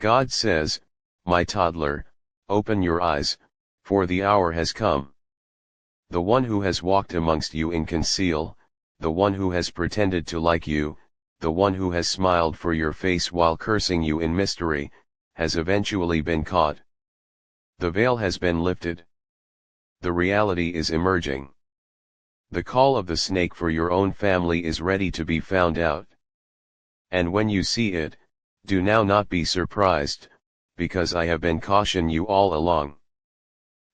God says, my toddler, open your eyes, for the hour has come. The one who has walked amongst you in conceal, the one who has pretended to like you, the one who has smiled for your face while cursing you in mystery, has eventually been caught. The veil has been lifted. The reality is emerging. The call of the snake for your own family is ready to be found out. And when you see it, do now not be surprised, because I have been cautioning you all along.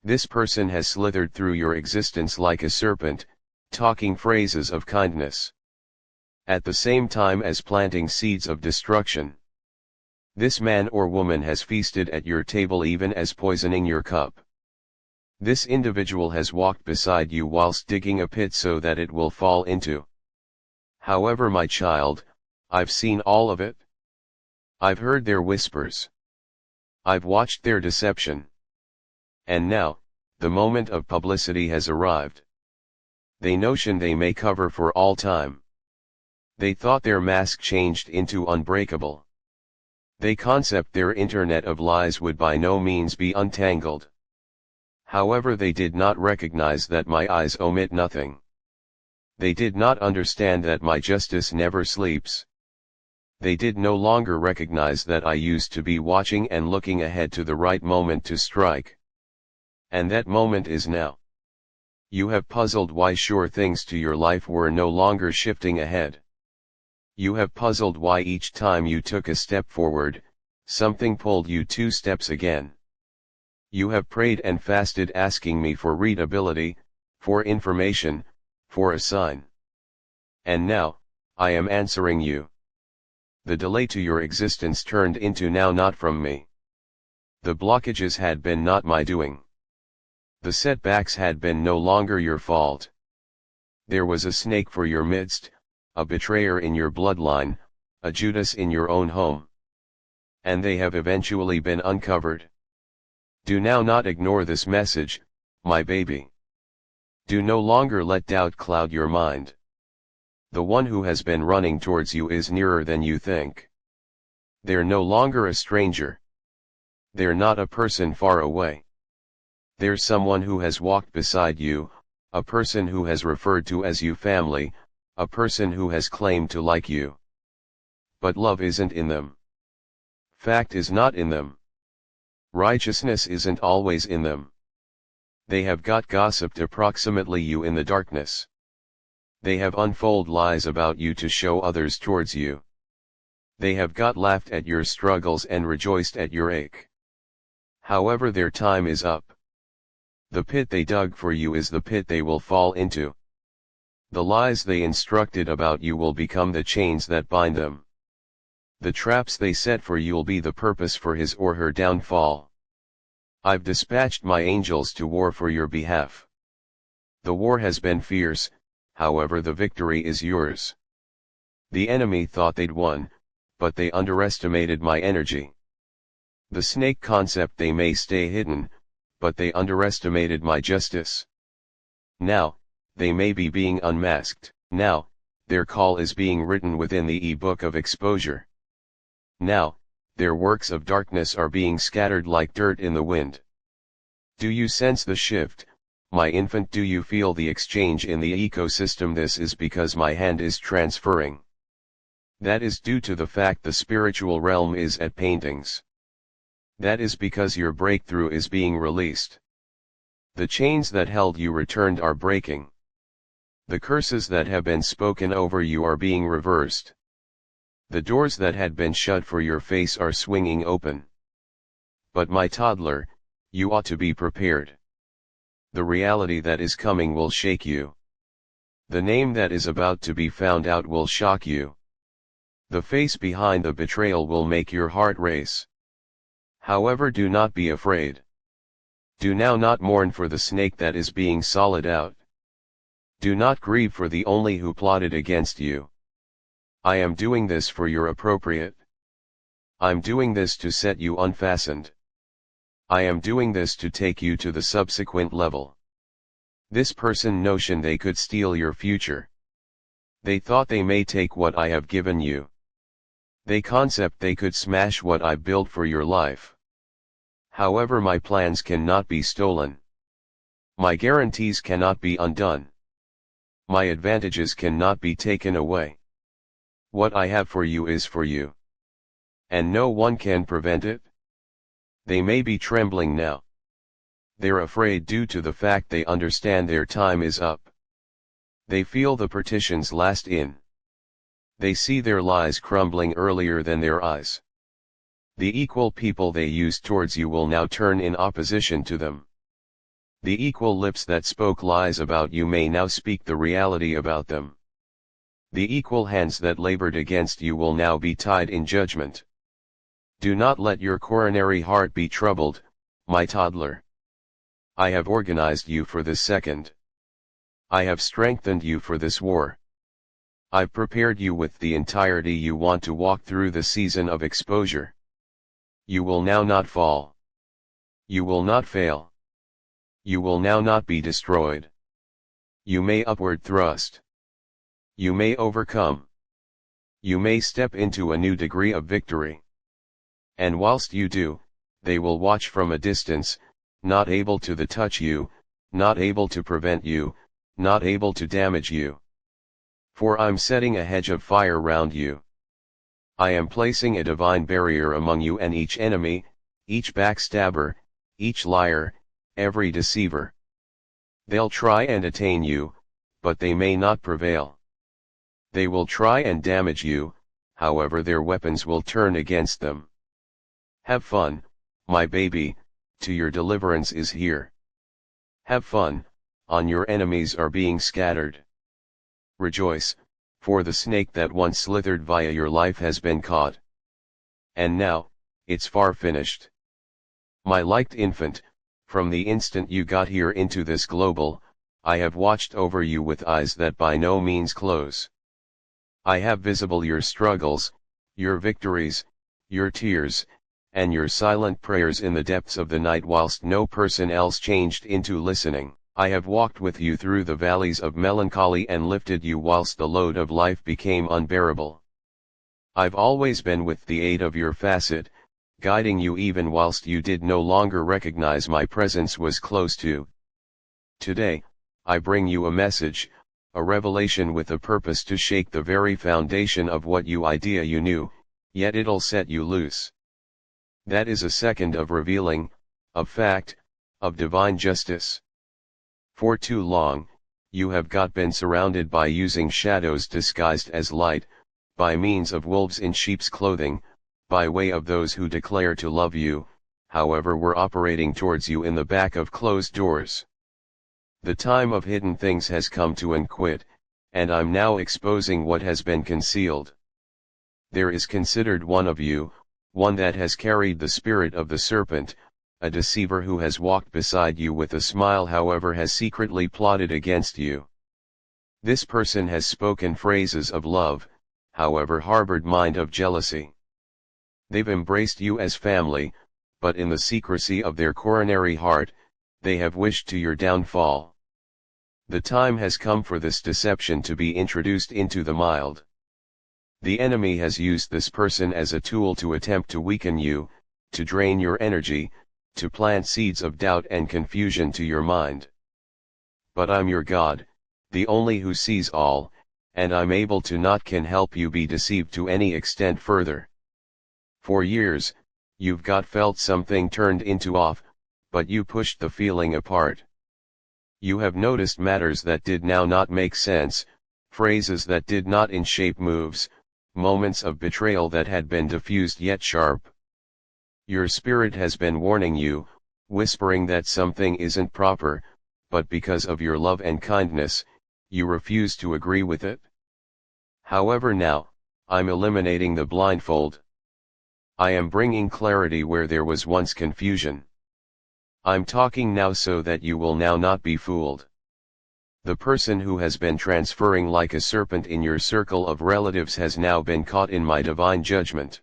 This person has slithered through your existence like a serpent, talking phrases of kindness, at the same time as planting seeds of destruction. This man or woman has feasted at your table even as poisoning your cup. This individual has walked beside you whilst digging a pit so that it will fall into. However, my child, I've seen all of it. I've heard their whispers. I've watched their deception. And now, the moment of publicity has arrived. They notion they may cover for all time. They thought their mask changed into unbreakable. They concept their internet of lies would by no means be untangled. However, they did not recognize that my eyes omit nothing. They did not understand that my justice never sleeps. They did no longer recognize that I used to be watching and looking ahead to the right moment to strike. And that moment is now. You have puzzled why sure things to your life were no longer shifting ahead. You have puzzled why each time you took a step forward, something pulled you 2 steps again. You have prayed and fasted asking me for readability, for information, for a sign. And now, I am answering you. The delay to your existence turned into now not from me. The blockages had been not my doing. The setbacks had been no longer your fault. There was a snake for your midst, a betrayer in your bloodline, a Judas in your own home. And they have eventually been uncovered. Do now not ignore this message, my baby. Do no longer let doubt cloud your mind. The one who has been running towards you is nearer than you think. They're no longer a stranger. They're not a person far away. There's someone who has walked beside you, a person who has referred to as you family, a person who has claimed to like you. But love isn't in them. Fact is not in them. Righteousness isn't always in them. They have got gossiped approximately you in the darkness. They have unfold lies about you to show others towards you. They have got laughed at your struggles and rejoiced at your ache. However, their time is up. The pit they dug for you is the pit they will fall into. The lies they instructed about you will become the chains that bind them. The traps they set for you'll be the purpose for his or her downfall. I've dispatched my angels to war for your behalf. The war has been fierce, however the victory is yours. The enemy thought they'd won, but they underestimated my energy. The snake concept they may stay hidden, but they underestimated my justice. Now, they may be being unmasked. Now, their call is being written within the e-book of exposure. Now, their works of darkness are being scattered like dirt in the wind. Do you sense the shift, my infant? Do you feel the exchange in the ecosystem? This is because my hand is transferring. That is due to the fact the spiritual realm is at paintings. That is because your breakthrough is being released. The chains that held you returned are breaking. The curses that have been spoken over you are being reversed. The doors that had been shut for your face are swinging open. But my toddler, you ought to be prepared. The reality that is coming will shake you. The name that is about to be found out will shock you. The face behind the betrayal will make your heart race. However, do not be afraid. Do now not mourn for the snake that is being sold out. Do not grieve for the only who plotted against you. I am doing this for your appropriate. I'm doing this to set you unfastened. I am doing this to take you to the subsequent level. This person notion they could steal your future. They thought they may take what I have given you. They concept they could smash what I built for your life. However, my plans cannot be stolen. My guarantees cannot be undone. My advantages cannot be taken away. What I have for you is for you. And no one can prevent it. They may be trembling now. They're afraid due to the fact they understand their time is up. They feel the partitions last in. They see their lies crumbling earlier than their eyes. The equal people they used towards you will now turn in opposition to them. The equal lips that spoke lies about you may now speak the reality about them. The equal hands that labored against you will now be tied in judgment. Do not let your coronary heart be troubled, my toddler. I have organized you for this second. I have strengthened you for this war. I've prepared you with the entirety you want to walk through the season of exposure. You will now not fall. You will not fail. You will now not be destroyed. You may upward thrust. You may overcome. You may step into a new degree of victory. And whilst you do, they will watch from a distance, not able to touch you, not able to prevent you, not able to damage you. For I'm setting a hedge of fire round you. I am placing a divine barrier among you and each enemy, each backstabber, each liar, every deceiver. They'll try and attain you, but they may not prevail. They will try and damage you, however their weapons will turn against them. Have fun, my baby, to your deliverance is here. Have fun, on your enemies are being scattered. Rejoice, for the snake that once slithered via your life has been caught. And now, it's far finished. My liked infant, from the instant you got here into this global, I have watched over you with eyes that by no means close. I have visible your struggles, your victories, your tears, and your silent prayers in the depths of the night whilst no person else changed into listening. I have walked with you through the valleys of melancholy and lifted you whilst the load of life became unbearable. I've always been with the aid of your facet, guiding you even whilst you did no longer recognize my presence was close to. Today, I bring you a message, a revelation with a purpose to shake the very foundation of what idea you knew, yet it'll set you loose. That is a second of revealing, of fact, of divine justice. For too long, you have been surrounded by using shadows disguised as light, by means of wolves in sheep's clothing, by way of those who declare to love you, however were operating towards you in the back of closed doors. The time of hidden things has come to an quit, and I'm now exposing what has been concealed. There is considered one of you, one that has carried the spirit of the serpent, a deceiver who has walked beside you with a smile however has secretly plotted against you. This person has spoken phrases of love, however harbored mind of jealousy. They've embraced you as family, but in the secrecy of their coronary heart, they have wished to your downfall. The time has come for this deception to be introduced into the mild. The enemy has used this person as a tool to attempt to weaken you, to drain your energy, to plant seeds of doubt and confusion to your mind. But I'm your God, the only who sees all, and I'm able to not can help you be deceived to any extent further. For years, you've felt something turned into off, but you pushed the feeling apart. You have noticed matters that did now not make sense, phrases that did not in shape moves, moments of betrayal that had been diffused yet sharp. Your spirit has been warning you, whispering that something isn't proper, but because of your love and kindness, you refuse to agree with it. However now, I'm eliminating the blindfold. I am bringing clarity where there was once confusion. I'm talking now so that you will now not be fooled. The person who has been transferring like a serpent in your circle of relatives has now been caught in my divine judgment.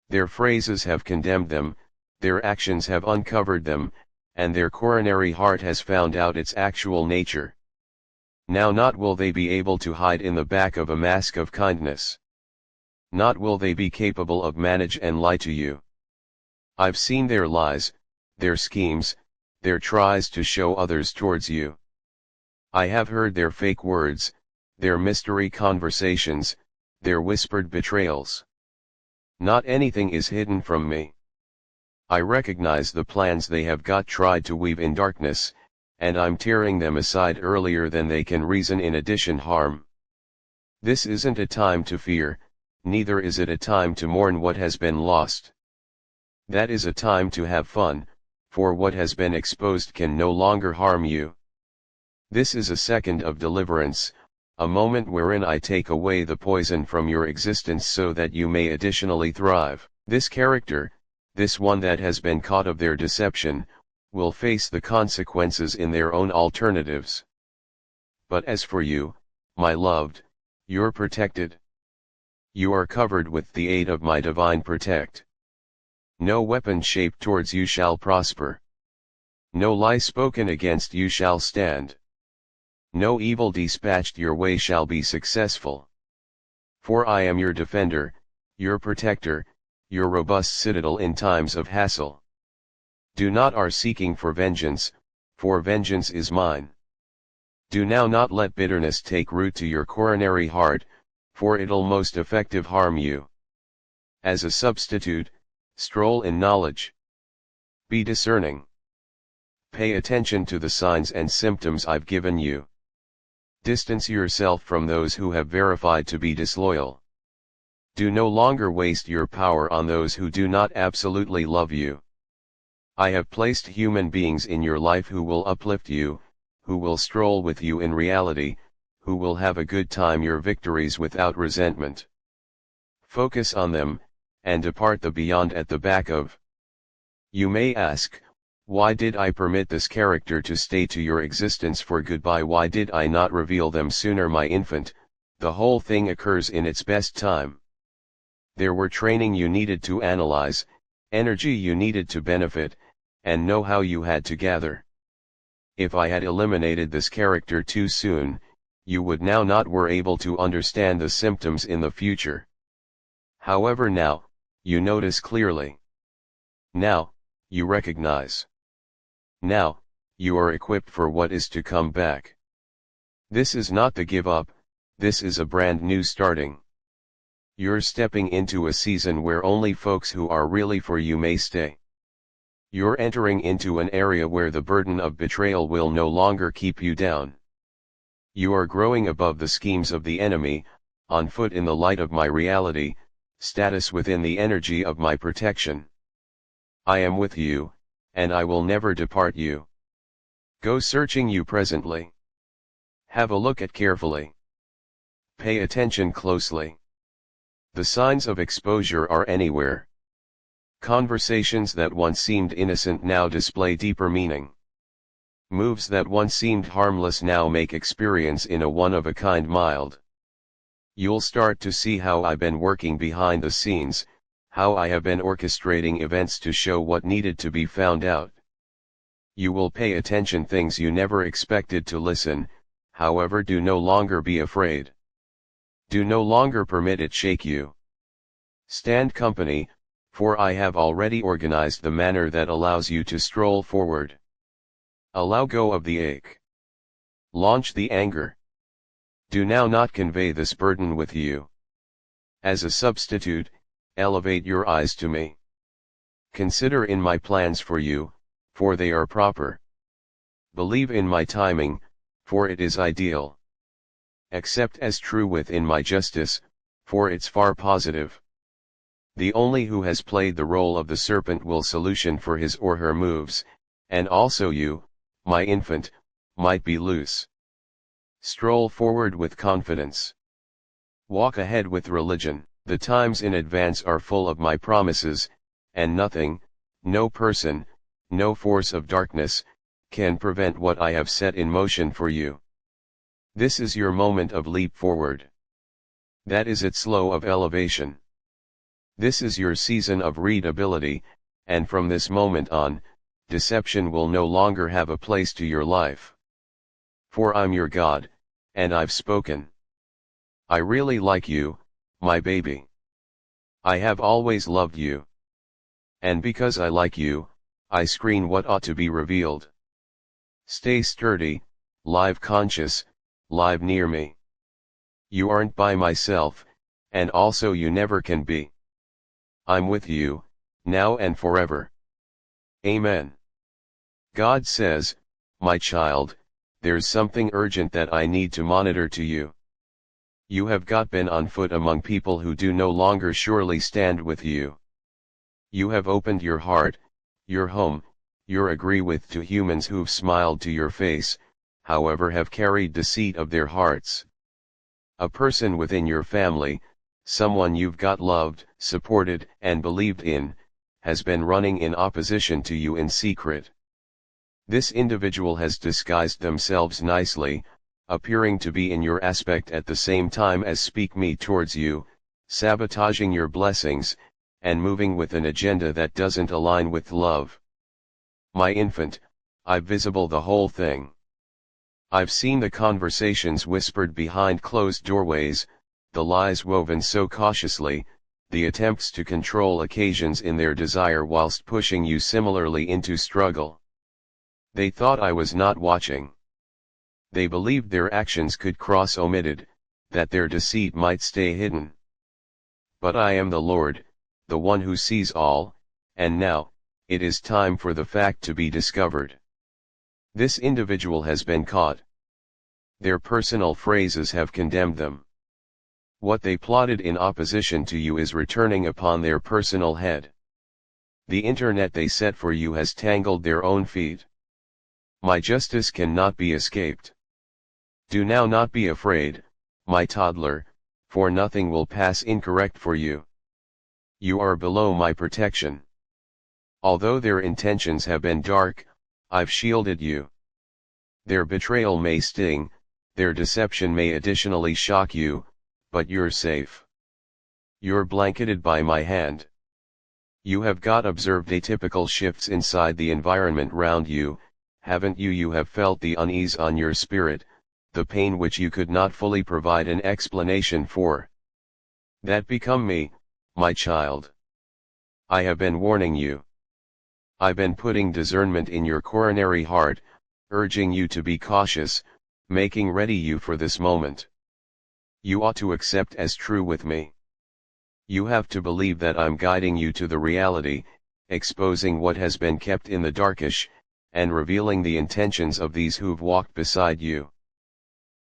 Their phrases have condemned them, their actions have uncovered them, and their coronary heart has found out its actual nature. Now not will they be able to hide in the back of a mask of kindness. not will they be capable of manage and lie to you. I've seen their lies, their schemes, their tries to show others towards you. I have heard their fake words, their mystery conversations, their whispered betrayals. Not anything is hidden from me. I recognize the plans they have got tried to weave in darkness, and I'm tearing them aside earlier than they can reason in addition harm. This isn't a time to fear, neither is it a time to mourn what has been lost. That is a time to have fun, for what has been exposed can no longer harm you. This is a second of deliverance, a moment wherein I take away the poison from your existence so that you may additionally thrive. This character, this one that has been caught of their deception, will face the consequences in their own alternatives. But as for you, my loved, you're protected. You are covered with the aid of my divine protect. No weapon shaped towards you shall prosper. No lie spoken against you shall stand. No evil dispatched your way shall be successful. For I am your defender, your protector, your robust citadel in times of hassle. Do not are seeking for vengeance, for vengeance is mine. Do now not let bitterness take root to your coronary heart, for it'll most effective harm you. As a substitute, stroll in knowledge. Be discerning. Pay attention to the signs and symptoms I've given you. Distance yourself from those who have verified to be disloyal. Do no longer waste your power on those who do not absolutely love you. I have placed human beings in your life who will uplift you, who will stroll with you in reality, who will have a good time your victories without resentment. Focus on them, and depart the beyond at the back of. You may ask, why did I permit this character to stay to your existence for goodbye? Why did I not reveal them sooner, my infant? The whole thing occurs in its best time. There were training you needed to analyze, energy you needed to benefit, and know-how you had to gather. If I had eliminated this character too soon, you would now not were able to understand the symptoms in the future. However, now, you notice clearly. Now, you recognize. Now, you are equipped for what is to come back. This is not the give up, this is a brand new starting. You're stepping into a season where only folks who are really for you may stay. You're entering into an area where the burden of betrayal will no longer keep you down. You are growing above the schemes of the enemy, on foot in the light of my reality, status within the energy of my protection. I am with you, and I will never depart you. Go searching you presently. Have a look at carefully. Pay attention closely. The signs of exposure are anywhere. Conversations that once seemed innocent now display deeper meaning. Moves that once seemed harmless now make experience in a one-of-a-kind mild. You'll start to see how I've been working behind the scenes, how I have been orchestrating events to show what needed to be found out. You will pay attention things you never expected to listen, however, do no longer be afraid. Do no longer permit it shake you. Stand company, for I have already organized the manner that allows you to stroll forward. Allow go of the ache. Launch the anger. Do now not convey this burden with you. As a substitute, elevate your eyes to me. Consider in my plans for you, for they are proper. Believe in my timing, for it is ideal. Accept as true within my justice, for it's far positive. The only who has played the role of the serpent will solution for his or her moves, and also you, my infant, might be loose. Stroll forward with confidence. Walk ahead with religion. The times in advance are full of my promises, and nothing, no person, no force of darkness, can prevent what I have set in motion for you. This is your moment of leap forward. That is its slow of elevation. This is your season of readability, and from this moment on, deception will no longer have a place to your life. For I'm your God, and I've spoken. I really like you, my baby. I have always loved you. And because I like you, I screen what ought to be revealed. Stay sturdy, live conscious, live near me. You aren't by myself, and also you never can be. I'm with you, now and forever. Amen. God says, my child, there's something urgent that I need to monitor to you. You have been on foot among people who do no longer surely stand with you. You have opened your heart, your home, your agree with to humans who've smiled to your face, however have carried deceit of their hearts. A person within your family, someone you've loved, supported, and believed in, has been running in opposition to you in secret. This individual has disguised themselves nicely, appearing to be in your aspect at the same time as speak me towards you, sabotaging your blessings, and moving with an agenda that doesn't align with love. My infant, I've visible the whole thing. I've seen the conversations whispered behind closed doorways, the lies woven so cautiously, the attempts to control occasions in their desire whilst pushing you similarly into struggle. They thought I was not watching. They believed their actions could cross omitted, that their deceit might stay hidden. But I am the Lord, the one who sees all, and now, it is time for the fact to be discovered. This individual has been caught. Their personal phrases have condemned them. What they plotted in opposition to you is returning upon their personal head. The internet they set for you has tangled their own feet. My justice cannot be escaped. Do now not be afraid, my toddler, for nothing will pass incorrect for you. You are below my protection. Although their intentions have been dark, I've shielded you. Their betrayal may sting, their deception may additionally shock you, but you're safe. You're blanketed by my hand. You have observed atypical shifts inside the environment round you, haven't you? You have felt the unease on your spirit, the pain which you could not fully provide an explanation for. That become me, my child. I have been warning you. I've been putting discernment in your coronary heart, urging you to be cautious, making ready you for this moment. You ought to accept as true with me. You have to believe that I'm guiding you to the reality, exposing what has been kept in the darkish, and revealing the intentions of these who've walked beside you.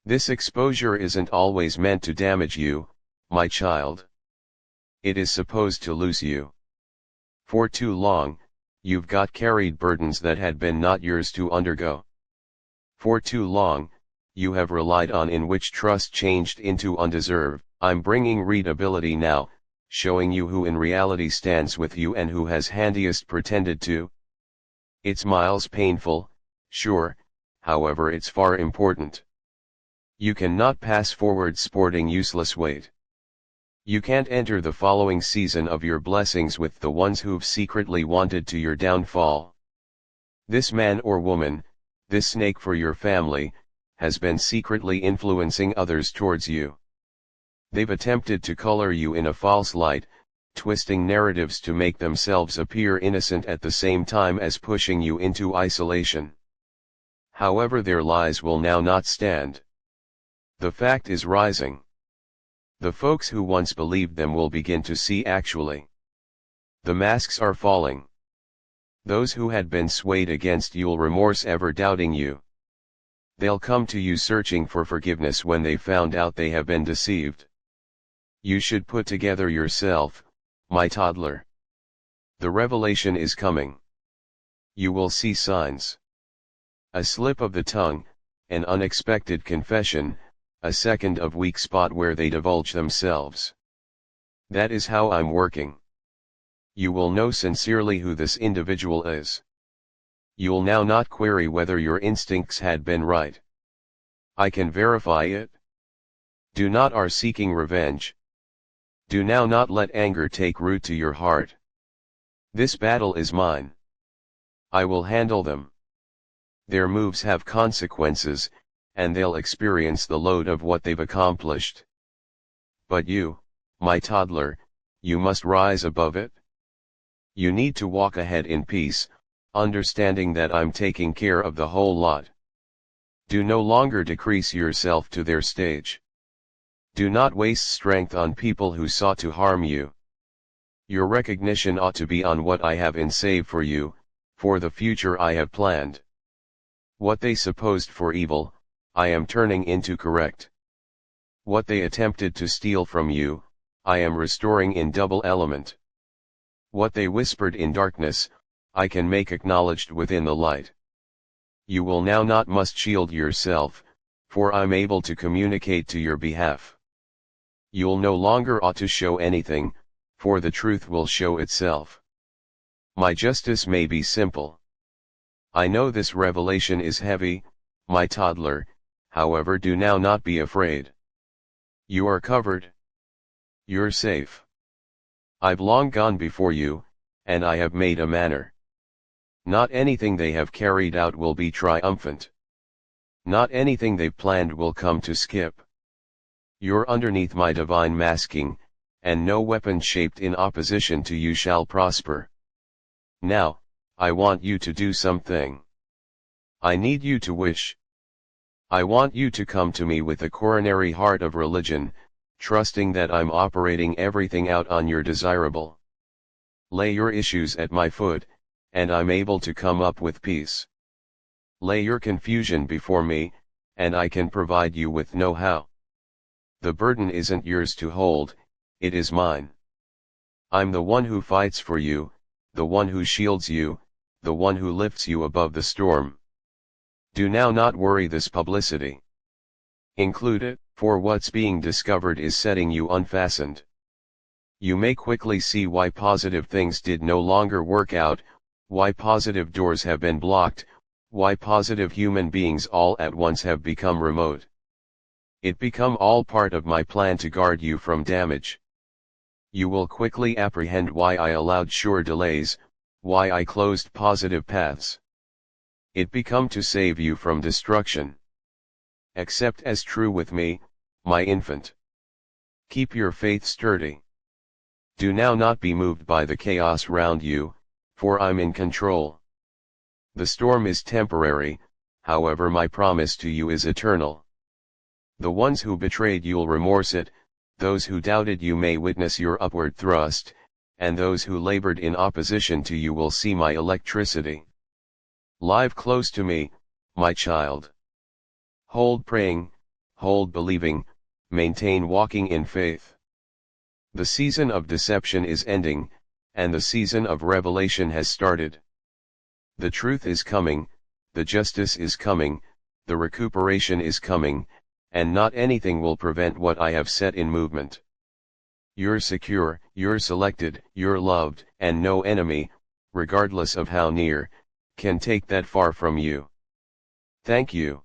This exposure isn't always meant to damage you, my child. It is supposed to loose you. For too long, you've carried burdens that had been not yours to undergo. For too long, you have relied on in which trust changed into undeserved. I'm bringing readability now, showing you who in reality stands with you and who has handiest pretended to. It's miles painful, sure, however it's far important. You cannot pass forward sporting useless weight. You can't enter the following season of your blessings with the ones who've secretly wanted to your downfall. This man or woman, this snake for your family, has been secretly influencing others towards you. They've attempted to color you in a false light, twisting narratives to make themselves appear innocent at the same time as pushing you into isolation. However, their lies will now not stand. The fact is rising. The folks who once believed them will begin to see actually. The masks are falling. Those who had been swayed against you'll remorse ever doubting you. They'll come to you searching for forgiveness when they found out they have been deceived. You should put together yourself, my toddler. The revelation is coming. You will see signs. A slip of the tongue, an unexpected confession, a second of weak spot where they divulge themselves. That is how I'm working. You will know sincerely who this individual is. You'll now not query whether your instincts had been right. I can verify it. Do not are seeking revenge. Do now not let anger take root to your heart. This battle is mine. I will handle them. Their moves have consequences, and they'll experience the load of what they've accomplished. But you, my toddler, you must rise above it. You need to walk ahead in peace, understanding that I'm taking care of the whole lot. Do no longer decrease yourself to their stage. Do not waste strength on people who sought to harm you. Your recognition ought to be on what I have in save for you, for the future I have planned. What they supposed for evil, I am turning into correct. What they attempted to steal from you, I am restoring in double element. What they whispered in darkness, I can make acknowledged within the light. You will now not must shield yourself, for I'm able to communicate to your behalf. You'll no longer ought to show anything, for the truth will show itself. My justice may be simple. I know this revelation is heavy, my toddler, however do now not be afraid. You are covered. You're safe. I've long gone before you, and I have made a manner. Not anything they have carried out will be triumphant. Not anything they've planned will come to skip. You're underneath my divine masking, and no weapon shaped in opposition to you shall prosper. Now, I want you to do something. I need you to wish. I want you to come to me with the coronary heart of religion, trusting that I'm operating everything out on your desirable. Lay your issues at my foot, and I'm able to come up with peace. Lay your confusion before me, and I can provide you with know-how. The burden isn't yours to hold, it is mine. I'm the one who fights for you, the one who shields you, the one who lifts you above the storm. Do now not worry this publicity. Include it, for what's being discovered is setting you unfastened. You may quickly see why positive things did no longer work out, why positive doors have been blocked, why positive human beings all at once have become remote. It become all part of my plan to guard you from damage. You will quickly apprehend why I allowed sure delays, why I closed positive paths. It become to save you from destruction. Accept as true with me, my infant. Keep your faith sturdy. Do now not be moved by the chaos round you, for I'm in control. The storm is temporary, however my promise to you is eternal. The ones who betrayed you'll remorse it, those who doubted you may witness your upward thrust, and those who labored in opposition to you will see my electricity. Live close to me, my child. Hold praying, hold believing, maintain walking in faith. The season of deception is ending, and the season of revelation has started. The truth is coming, the justice is coming, the recuperation is coming, and not anything will prevent what I have set in movement. You're secure, you're selected, you're loved, and no enemy, regardless of how near, can take that far from you. Thank you.